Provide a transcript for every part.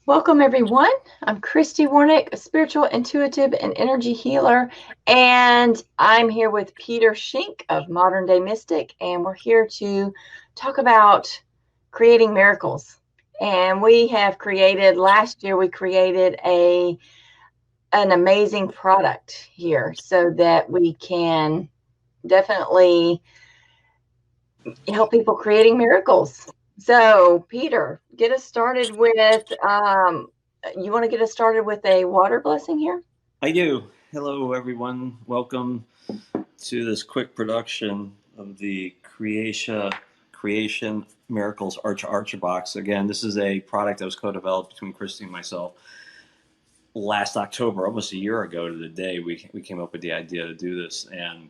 Welcome, everyone. I'm Christy Warnick, a spiritual, intuitive, and energy healer. And I'm here with Peter Schink of Modern Day Mystic. And we're here to talk about creating miracles. And we have created, last year, we created an amazing product here so that we can definitely help people creating miracles. So, Peter, get us started with you want to get us started with a water blessing here? I do. Hello, everyone. Welcome to this quick production of the Creation Miracles Archer Box. Again, this is a product that was co-developed between Christy and myself last October, almost a year ago to the day. We came up with the idea to do this, and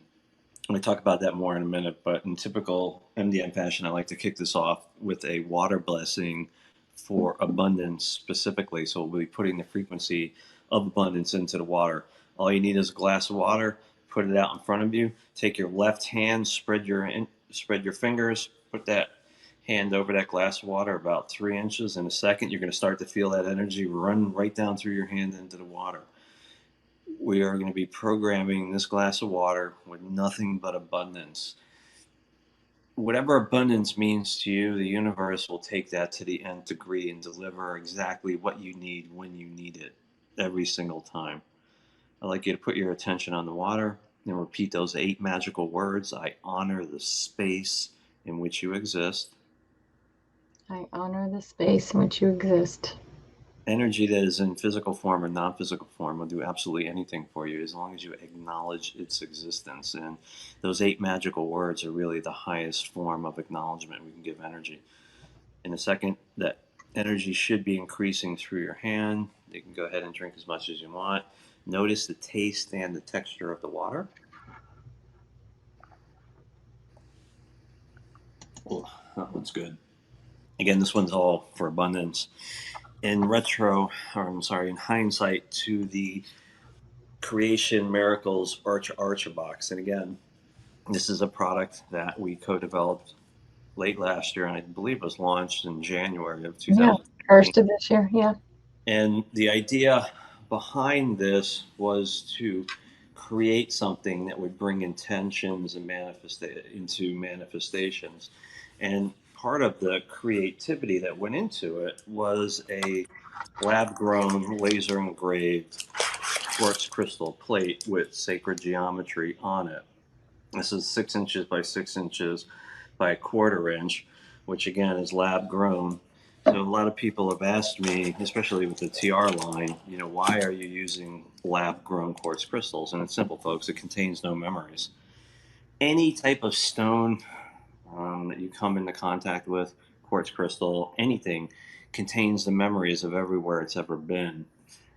I'm going to talk about that more in a minute. But in typical MDM fashion, I like to kick this off with a water blessing for abundance specifically. So we'll be putting the frequency of abundance into the water. All you need is a glass of water. Put it out in front of you. Take your left hand, spread your fingers, put that hand over that glass of water about 3 inches. In a second, you're going to start to feel that energy run right down through your hand into the water. We are going to be programming this glass of water with nothing but abundance. Whatever abundance means to you, the universe will take that to the nth degree and deliver exactly what you need when you need it every single time. I'd like you to put your attention on the water and repeat those 8 magical words. I honor the space in which you exist. I honor the space in which you exist. Energy that is in physical form or non-physical form will do absolutely anything for you as long as you acknowledge its existence. And those 8 magical words are really the highest form of acknowledgement we can give energy. In a second, that energy should be increasing through your hand. You can go ahead and drink as much as you want. Notice the taste and the texture of the water. Oh, that one's good. Again, this one's all for abundance. In hindsight to the Creation Miracles Archer Box. And again, this is a product that we co-developed late last year, and I believe was launched in January of Yeah, 2018. first of this year. Yeah. And the idea behind this was to create something that would bring intentions and into manifestations. And part of the creativity that went into it was a lab-grown, laser-engraved quartz crystal plate with sacred geometry on it. This is 6 inches by 6 inches by a quarter inch, which again is lab grown. So a lot of people have asked me, especially with the TR line, why are you using lab grown quartz crystals? And it's simple, folks. It contains no memories. Any type of stone that you come into contact with, quartz crystal, anything, contains the memories of everywhere it's ever been.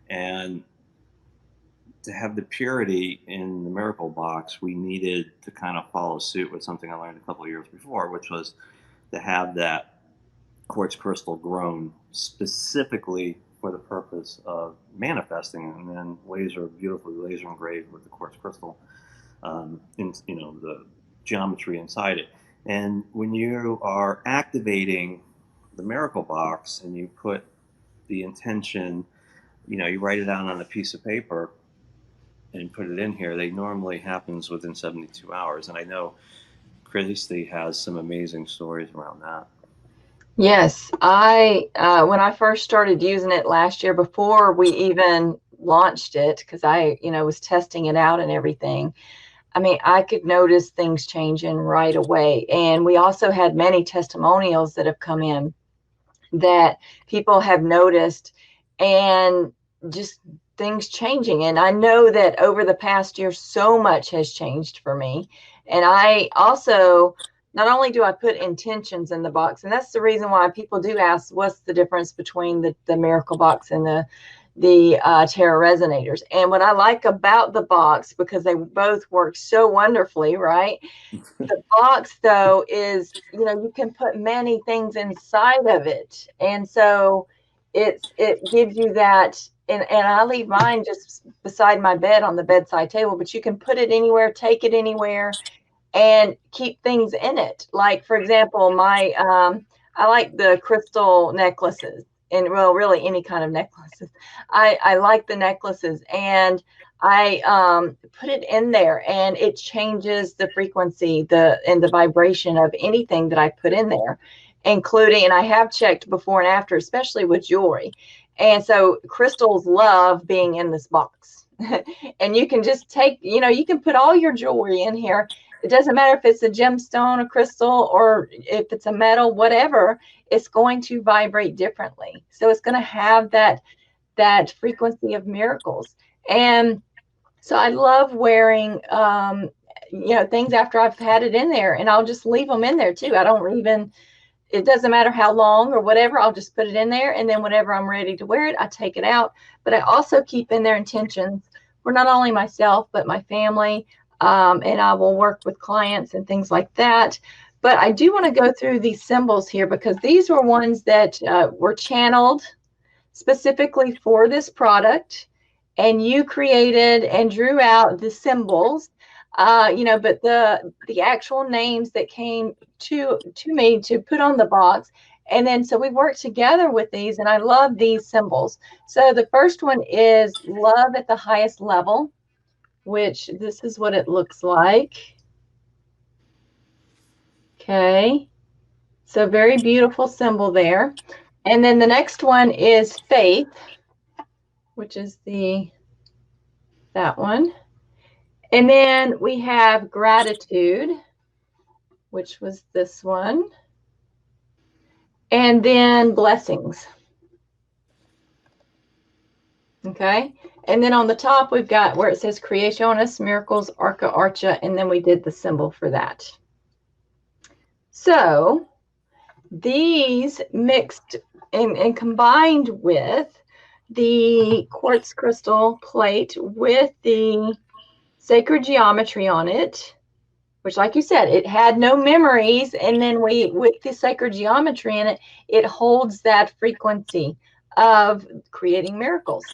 And to have the purity in the miracle box, we needed to kind of follow suit with something I learned a couple of years before, which was to have that quartz crystal grown specifically for the purpose of manifesting, and then beautifully laser engraved with the quartz crystal, in the geometry inside it. And when you are activating the miracle box and you put the intention, you write it out on a piece of paper and put it in here, they normally happens within 72 hours. And I know Christy has some amazing stories around that. Yes, I when I first started using it last year, before we even launched it, because I was testing it out and everything. I mean, I could notice things changing right away. And we also had many testimonials that have come in that people have noticed, and just things changing. And I know that over the past year, so much has changed for me. And I also, not only do I put intentions in the box, and that's the reason why people do ask, what's the difference between the miracle box and the tarot resonators. And what I like about the box, because they both work so wonderfully, right? The box, though, is, you can put many things inside of it. And so it gives you that. And I leave mine just beside my bed on the bedside table, but you can put it anywhere, take it anywhere, and keep things in it. Like, for example, I like the crystal necklaces. and well, really any kind of necklaces. I like the necklaces, and I put it in there, and it changes the frequency, the vibration of anything that I put in there, including, and I have checked before and after, especially with jewelry. And so crystals love being in this box. And you can just take, you can put all your jewelry in here. It doesn't matter if it's a gemstone, a crystal, or if it's a metal, whatever, it's going to vibrate differently. So it's going to have that frequency of miracles. And so I love wearing things after I've had it in there, and I'll just leave them in there too. I don't even, it doesn't matter how long or whatever, I'll just put it in there, and then whenever I'm ready to wear it, I take it out. But I also keep in there intentions for not only myself but my family, and I will work with clients and things like that. But I do want to go through these symbols here, because these were ones that were channeled specifically for this product, and you created and drew out the symbols, but the actual names that came to me to put on the box. And then so we worked together with these, and I love these symbols. So the first one is love at the highest level, which this is what it looks like. Okay, so very beautiful symbol there. And then the next one is faith, which is that one. And then we have gratitude, which was this one. And then blessings. Okay. And then on the top, we've got where it says Creationis, Miracles, Arca Archa, and then we did the symbol for that. So these mixed and combined with the quartz crystal plate with the sacred geometry on it, which, like you said, it had no memories, and then with the sacred geometry in it, it holds that frequency of creating miracles.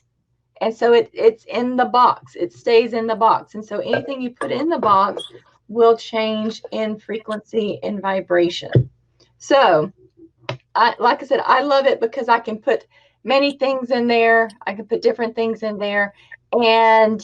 And so it's in the box, it stays in the box. And so anything you put in the box will change in frequency and vibration. So like I said, I love it because I can put many things in there. I can put different things in there, and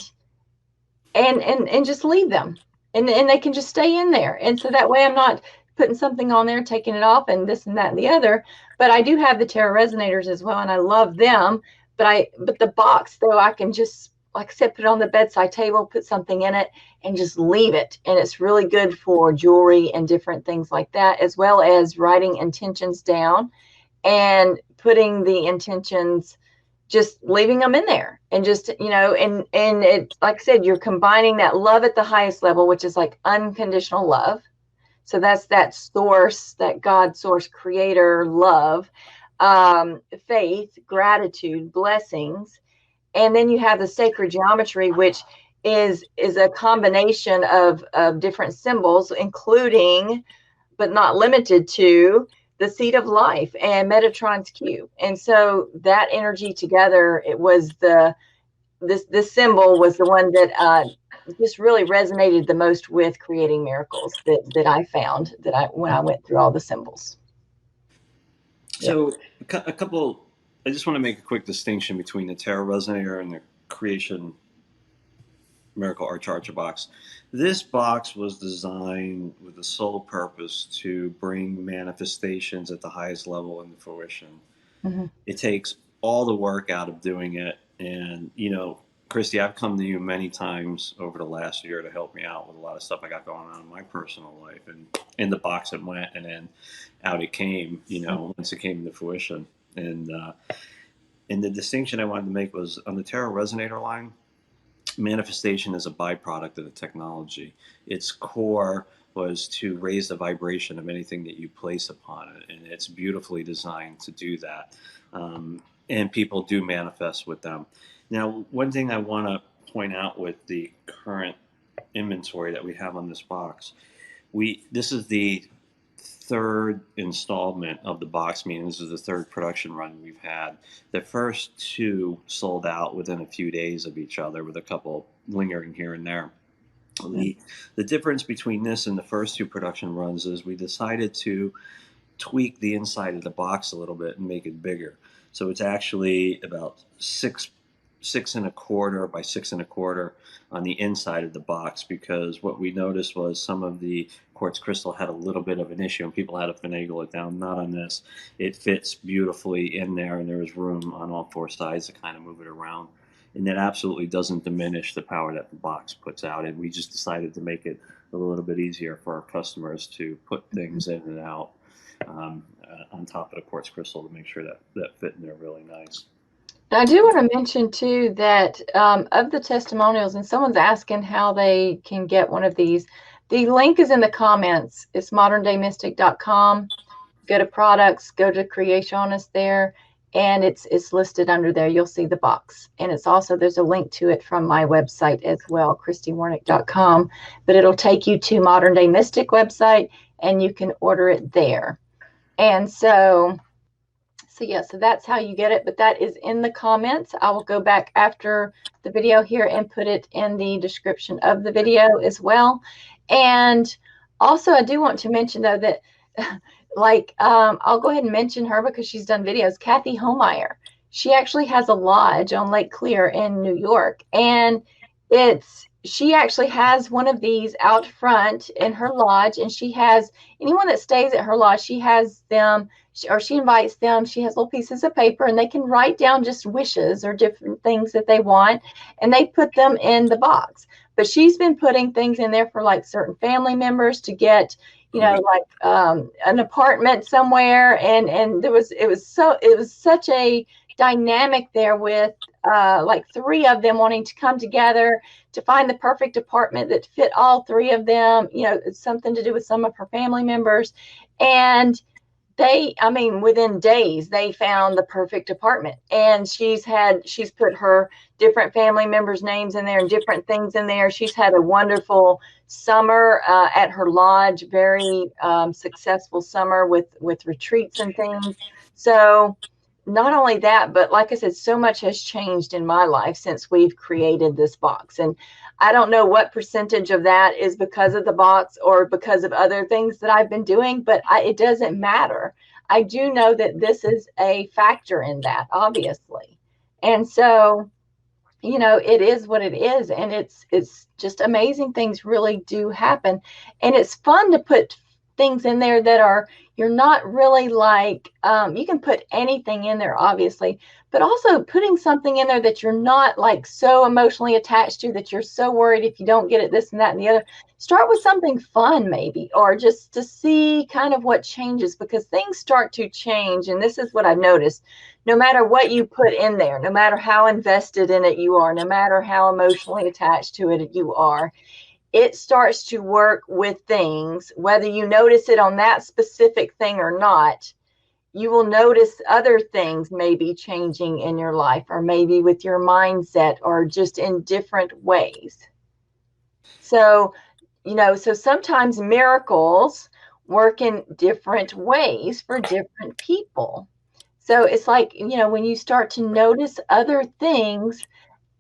just leave them, and they can just stay in there. And so that way I'm not putting something on there, taking it off, and this and that and the other. But I do have the tarot resonators as well, and I love them. But the box, though, I can just, like I said, put it on the bedside table, put something in it, and just leave it. And it's really good for jewelry and different things like that, as well as writing intentions down and putting the intentions, just leaving them in there, and just, and it, like I said, you're combining that love at the highest level, which is like unconditional love. So that's that source, that God source creator love, faith, gratitude, blessings. And then you have the sacred geometry, which is a combination of different symbols, including, but not limited to, the seed of life and Metatron's cube. And so that energy together, it was this symbol was the one that just really resonated the most with creating miracles that I found when I went through all the symbols. So a couple, I just want to make a quick distinction between the tarot resonator and the creation miracle archer box. This box was designed with the sole purpose to bring manifestations at the highest level into fruition. Mm-hmm. It takes all the work out of doing it. And, Christy, I've come to you many times over the last year to help me out with a lot of stuff I got going on in my personal life. And in the box it went, and then out it came, once it came to fruition. And the distinction I wanted to make was on the tarot resonator line, manifestation is a byproduct of the technology. Its core was to raise the vibration of anything that you place upon it, and it's beautifully designed to do that. And people do manifest with them. Now, one thing I want to point out with the current inventory that we have on this box, this is the third installment of the box, meaning this is the third production run we've had. The first two sold out within a few days of each other, with a couple lingering here and there. The difference between this and the first two production runs is we decided to tweak the inside of the box a little bit and make it bigger. So it's actually about 6.25 by 6.25 on the inside of the box, because what we noticed was some of the quartz crystal had a little bit of an issue and people had to finagle it down. Not on this. It fits beautifully in there, and there is room on all four sides to kind of move it around. And it absolutely doesn't diminish the power that the box puts out. And we just decided to make it a little bit easier for our customers to put things in and out on top of the quartz crystal to make sure that fit in there really nice. Now, I do want to mention too that of the testimonials, and someone's asking how they can get one of these. The link is in the comments. It's moderndaymystic.com. Go to products, go to Creationist there, and it's listed under there. You'll see the box. And it's also, there's a link to it from my website as well, christywarnick.com. But it'll take you to Modern Day Mystic website, and you can order it there. And so yeah, so that's how you get it, but that is in the comments. I will go back after the video here and put it in the description of the video as well. And also, I do want to mention though that like I'll go ahead and mention her because she's done videos. Kathy Homeyer. She actually has a lodge on Lake Clear in New York, and she actually has one of these out front in her lodge, and she has anyone that stays at her lodge, she has them, or she invites them. She has little pieces of paper, and they can write down just wishes or different things that they want, and they put them in the box. But she's been putting things in there for like certain family members to get, you know, like an apartment somewhere, and it was such a dynamic there with like 3 of them wanting to come together to find the perfect apartment that fit all 3 of them. You know, it's something to do with some of her family members, and I mean, within days, they found the perfect apartment. And she's put her different family members' names in there and different things in there. She's had a wonderful summer at her lodge, very successful summer with retreats and things. So not only that, but like I said, so much has changed in my life since we've created this box. And I don't know what percentage of that is because of the box or because of other things that I've been doing, but it doesn't matter. I do know that this is a factor in that, obviously. And so, you know, it is what it is. And it's just amazing. Things really do happen. And it's fun to put things in there that you're not really like, you can put anything in there, obviously, but also putting something in there that you're not like so emotionally attached to, that you're so worried if you don't get it, this and that and the other. Start with something fun maybe, or just to see kind of what changes, because things start to change. And this is what I've noticed. No matter what you put in there, no matter how invested in it you are, no matter how emotionally attached to it you are, it starts to work with things, whether you notice it on that specific thing or not. You will notice other things maybe changing in your life, or maybe with your mindset, or just in different ways. So, you know, so sometimes miracles work in different ways for different people. So it's like, you know, when you start to notice other things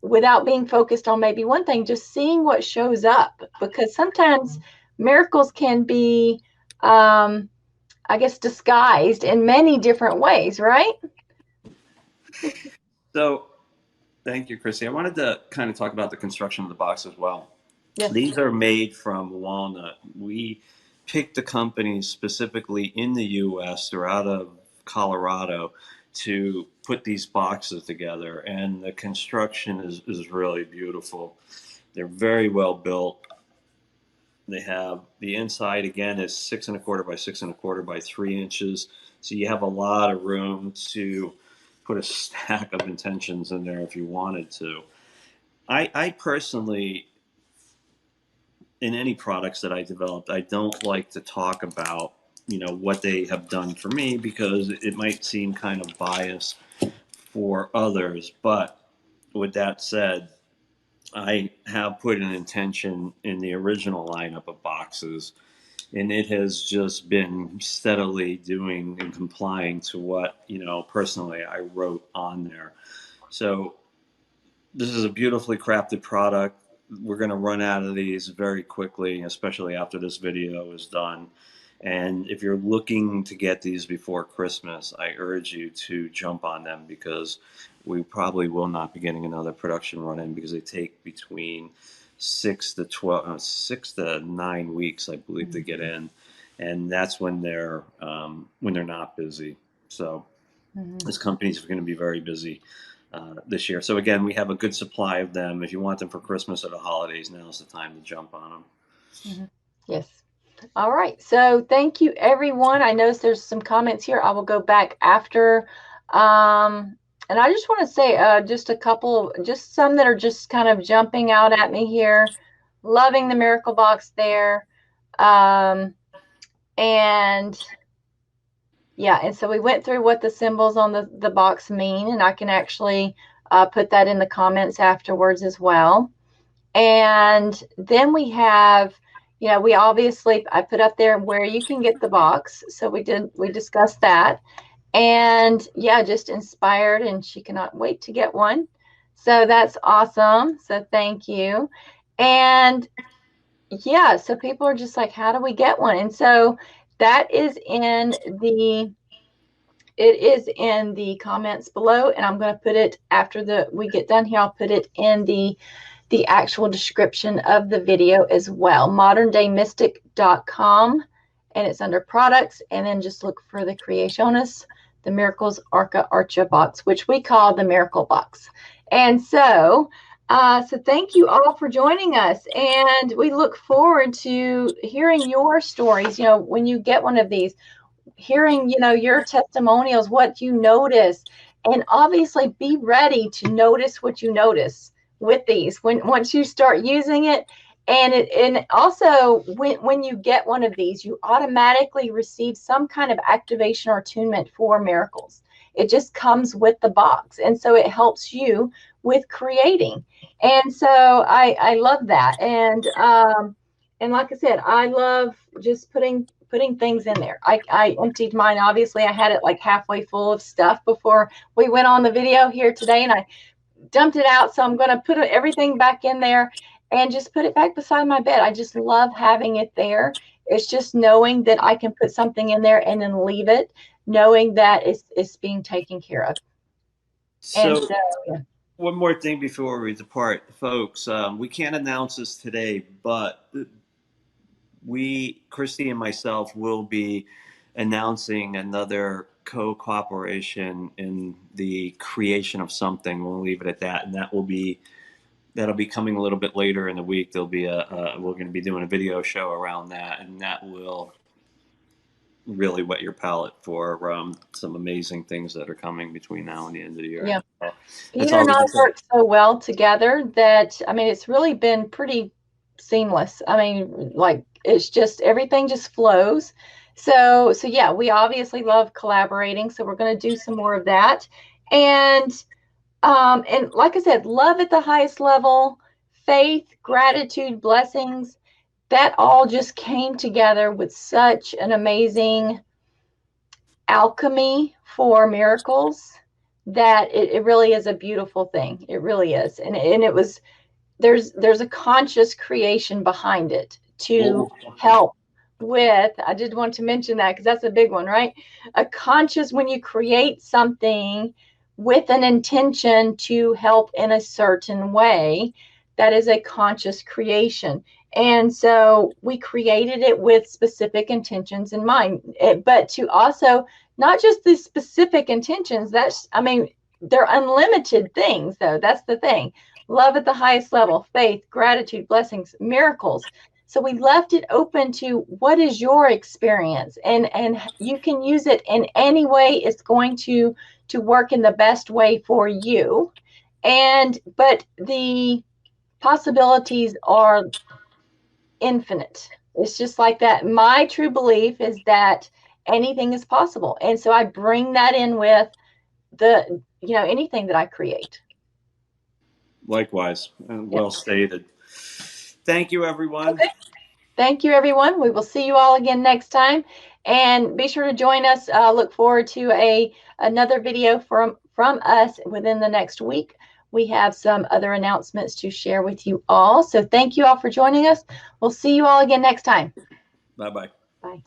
without being focused on maybe one thing, just seeing what shows up, because sometimes miracles can be, I guess, disguised in many different ways, right? So, thank you, Chrissy. I wanted to kind of talk about the construction of the box as well. Yes. These are made from walnut. We picked the companies specifically in the U.S. or out of Colorado to put these boxes together, and the construction is really beautiful. They're very well built. They have the inside, again, is 6.25 by 6.25 by 3 inches, so you have a lot of room to put a stack of intentions in there if you wanted to. I personally, in any products that I developed, I don't like to talk about, you know, what they have done for me, because it might seem kind of biased for others. But with that said, I have put an intention in the original lineup of boxes, and it has just been steadily doing and complying to what, you know, personally I wrote on there. So this is a beautifully crafted product. We're going to run out of these very quickly, especially after this video is done. And if you're looking to get these before Christmas, I urge you to jump on them, because we probably will not be getting another production run in, because they take between 6 to 9 weeks, I believe, to get in, and that's when they're not busy. So these companies are going to be very busy this year. So again, we have a good supply of them. If you want them for Christmas or the holidays, now's the time to jump on them. Yes. All right. So thank you, everyone. I noticed there's some comments here. I will go back after. And I just want to say just a couple, just some that are just kind of jumping out at me here. Loving the Miracle Box there. And yeah, and so we went through what the symbols on the box mean, and I can actually put that in the comments afterwards as well. And then we have, we obviously, I put up there where you can get the box. So we discussed that. And yeah, just inspired, and she cannot wait to get one. So that's awesome. So thank you. And yeah, so people are just like, how do we get one? And so that is in the comments below, and I'm going to put it after we get done here. I'll put it in the actual description of the video as well. ModernDayMystic.com, and it's under products, and then just look for the Creationis, the Miracles Arca box, which we call the Miracle Box. And so thank you all for joining us, and we look forward to hearing your stories. When you get one of these, hearing your testimonials, what you notice, and obviously be ready to notice what you notice with these once you start using it. And also when you get one of these, you automatically receive some kind of activation or attunement for miracles. It just comes with the box, and so it helps you with creating. And so I love that. And like I said, I love just putting things in there. I emptied mine. Obviously, I had it like halfway full of stuff before we went on the video here today, and I dumped it out. So I'm going to put everything back in there and just put it back beside my bed. I just love having it there. It's just knowing that I can put something in there and then leave it, knowing that it's being taken care of. So yeah. One more thing before we depart, folks. We can't announce this today, but Christy and myself, will be announcing another cooperation in the creation of something. We'll leave it at that, and that'll be coming a little bit later in the week. There'll be we're going to be doing a video show around that, and that will really wet your palate for some amazing things that are coming between now and the end of the year. Yeah, Peter and I work so well together that it's really been pretty seamless. Like, it's just everything just flows. So yeah, we obviously love collaborating, so we're going to do some more of that. And like I said, love at the highest level, faith, gratitude, blessings, that all just came together with such an amazing alchemy for miracles that it really is a beautiful thing. It really is. And it was, there's a conscious creation behind it to help with, I did want to mention that because that's a big one, right? A conscious, when you create something with an intention to help in a certain way, that is a conscious creation. And so we created it with specific intentions in mind, but to also not just the specific intentions, they're unlimited things though. That's the thing. Love at the highest level, faith, gratitude, blessings, miracles. So we left it open to what is your experience, and you can use it in any way it's going to work in the best way for you. But the possibilities are infinite. It's just like that. My true belief is that anything is possible. And so I bring that in with anything that I create. Likewise. Well stated. Thank you, everyone. Okay. Thank you, everyone. We will see you all again next time. And be sure to join us. Look forward to another video from us within the next week. We have some other announcements to share with you all. So thank you all for joining us. We'll see you all again next time. Bye-bye. Bye.